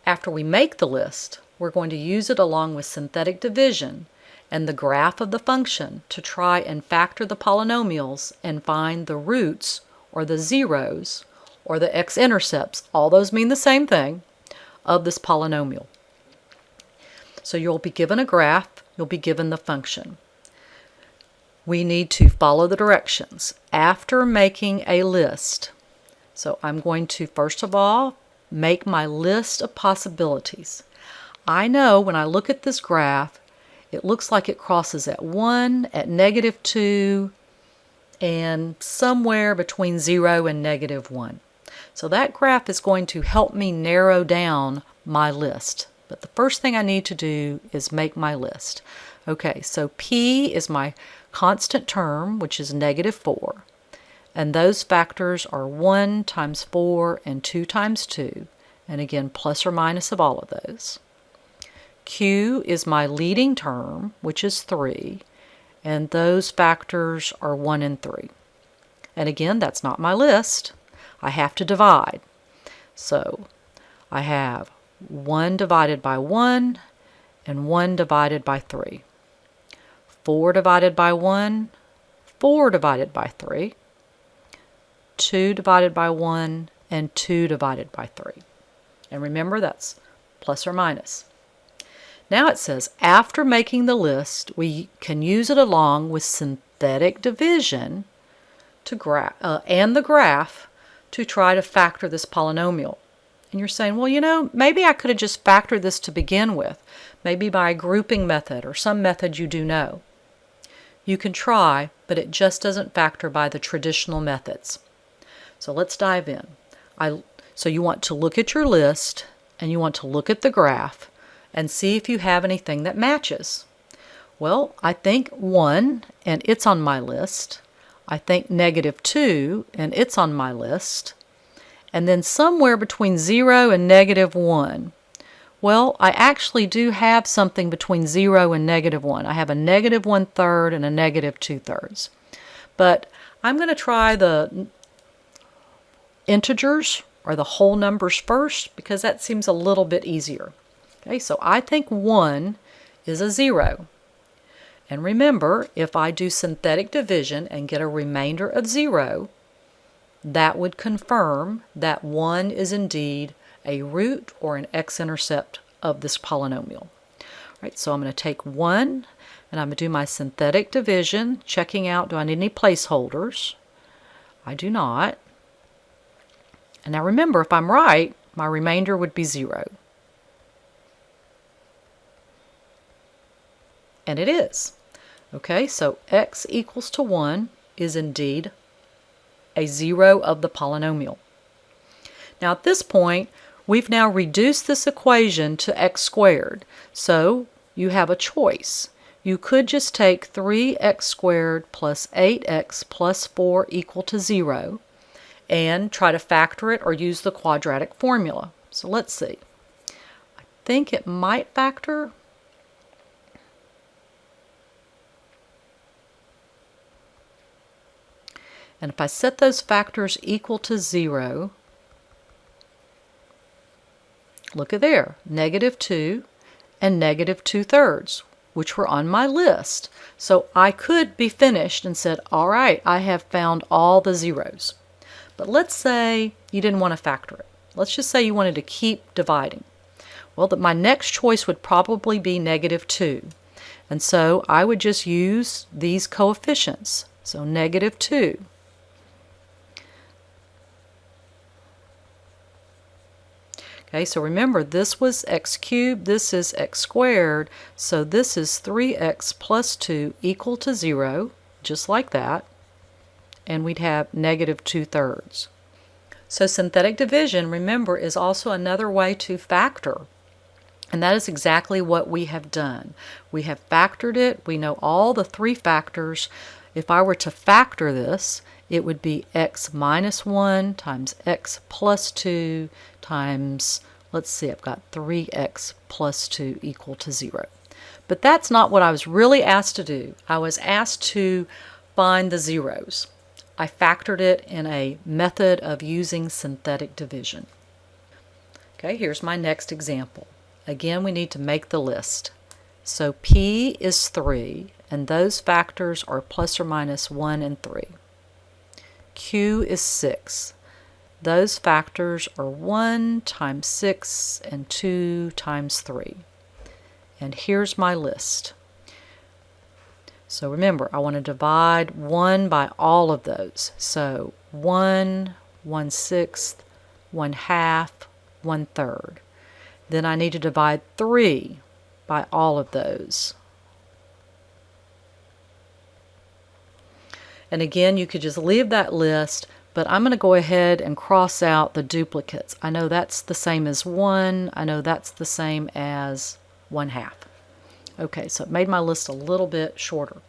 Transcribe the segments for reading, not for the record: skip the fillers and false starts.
After we make the list, we're going to use it along with synthetic division and the graph of the function to try and factor the polynomials and find the roots or the zeros or the x-intercepts, all those mean the same thing, of this polynomial. So you'll be given a graph, you'll be given the function. We need to follow the directions. After making a list, so I'm going to first of all make my list of possibilities. I know when I look at this graph, it looks like it crosses at 1, at -2, and somewhere between 0 and -1. So that graph is going to help me narrow down my list. But the first thing I need to do is make my list. Okay, so P is my constant term, which is -4. And those factors are 1 times 4 and 2 times 2. And again, plus or minus of all of those. Q is my leading term, which is 3. And those factors are 1 and 3. And again, that's not my list. I have to divide. So I have 1 divided by 1 and 1 divided by 3. 4 divided by 1, 4 divided by 3. 2 divided by 1 and 2 divided by 3. And remember, that's plus or minus. Now it says after making the list, we can use it along with synthetic division to and the graph to try to factor this polynomial. And you're saying, well, you know, maybe I could have just factored this to begin with, maybe by a grouping method or some method you do know. You can try, but it just doesn't factor by the traditional methods. So let's dive in. So you want to look at your list and you want to look at the graph and see if you have anything that matches. Well, I think 1 and it's on my list. I think -2 and it's on my list. And then somewhere between 0 and -1. Well, I actually do have something between 0 and -1. I have a -1/3 and a -2/3. But I'm going to try the integers or the whole numbers first because that seems a little bit easier. Okay, so I think 1 is a 0. And remember, if I do synthetic division and get a remainder of 0, that would confirm that 1 is indeed a root or an x-intercept of this polynomial. All right, so I'm going to take 1 and I'm going to do my synthetic division, checking out, do I need any placeholders? I do not. And now remember, if I'm right, my remainder would be 0. And it is. Okay, so x equals to 1 is indeed a 0 of the polynomial. Now at this point, we've now reduced this equation to x squared. So you have a choice. You could just take 3x squared plus 8x plus 4 equal to 0 and try to factor it or use the quadratic formula. So let's see. I think it might factor. And if I set those factors equal to 0, look at there, -2 and -2/3, which were on my list. So I could be finished and said, all right, I have found all the zeros. But let's say you didn't want to factor it. Let's just say you wanted to keep dividing. Well, my next choice would probably be -2. And so I would just use these coefficients. So -2. Okay, so remember, this was x cubed, this is x squared, so this is 3x plus 2 equal to 0, just like that, and we'd have -2/3. So synthetic division, remember, is also another way to factor, and that is exactly what we have done. We have factored it, we know all the 3 factors. If I were to factor this, it would be x minus 1 times x plus 2 times, let's see, I've got 3x plus 2 equal to 0. But that's not what I was really asked to do. I was asked to find the zeros. I factored it in a method of using synthetic division. Okay, here's my next example. Again, we need to make the list. So P is 3, and those factors are plus or minus 1 and 3. Q is 6. Those factors are 1 times 6 and 2 times 3. And here's my list. So remember, I want to divide 1 by all of those. So 1, 1/6, 1/2, 1/3. Then I need to divide 3 by all of those. And again, you could just leave that list, but I'm going to go ahead and cross out the duplicates. I know that's the same as 1. I know that's the same as 1/2. Okay, so it made my list a little bit shorter.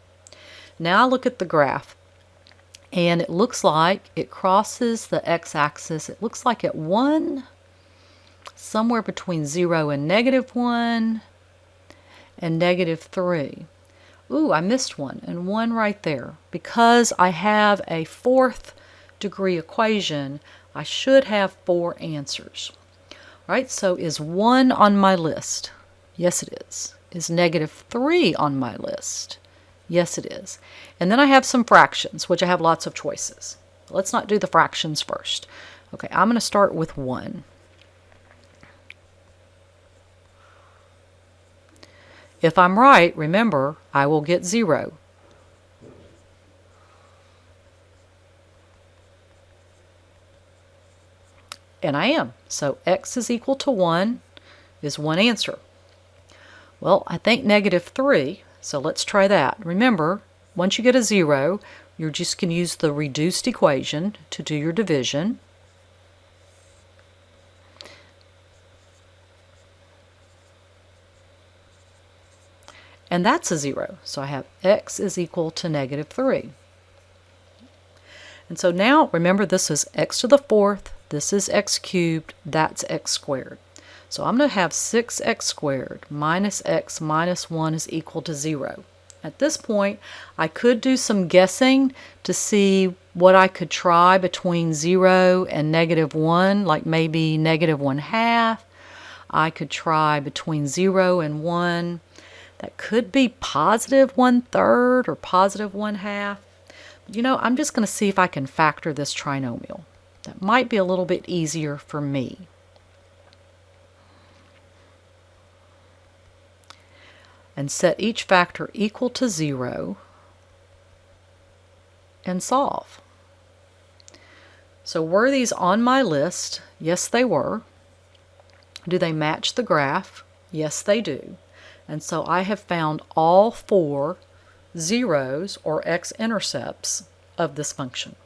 Now I look at the graph, and it looks like it crosses the x-axis. It looks like at 1, somewhere between 0 and -1, and -3. Ooh, I missed one, and 1 right there. Because I have a 4th degree equation, I should have 4 answers. All right, so is 1 on my list? Yes, it is. Is -3 on my list? Yes, it is. And then I have some fractions, which I have lots of choices. Let's not do the fractions first. Okay, I'm going to start with 1. If I'm right, remember, I will get 0. And I am. So x is equal to 1 is one answer. Well, I think -3, so let's try that. Remember, once you get a 0, you're just going to use the reduced equation to do your division. And that's a 0. So I have x is equal to -3. And so now, remember, this is x to the 4th, this is x cubed, that's x squared. So I'm going to have 6x squared minus x minus 1 is equal to 0. At this point, I could do some guessing to see what I could try between 0 and -1, like maybe -1/2. I could try between 0 and 1. That could be positive 1/3 or positive 1/2. You know, I'm just going to see if I can factor this trinomial. That might be a little bit easier for me. And set each factor equal to 0 and solve. So were these on my list? Yes, they were. Do they match the graph? Yes, they do. And so I have found all 4 zeros or x-intercepts of this function.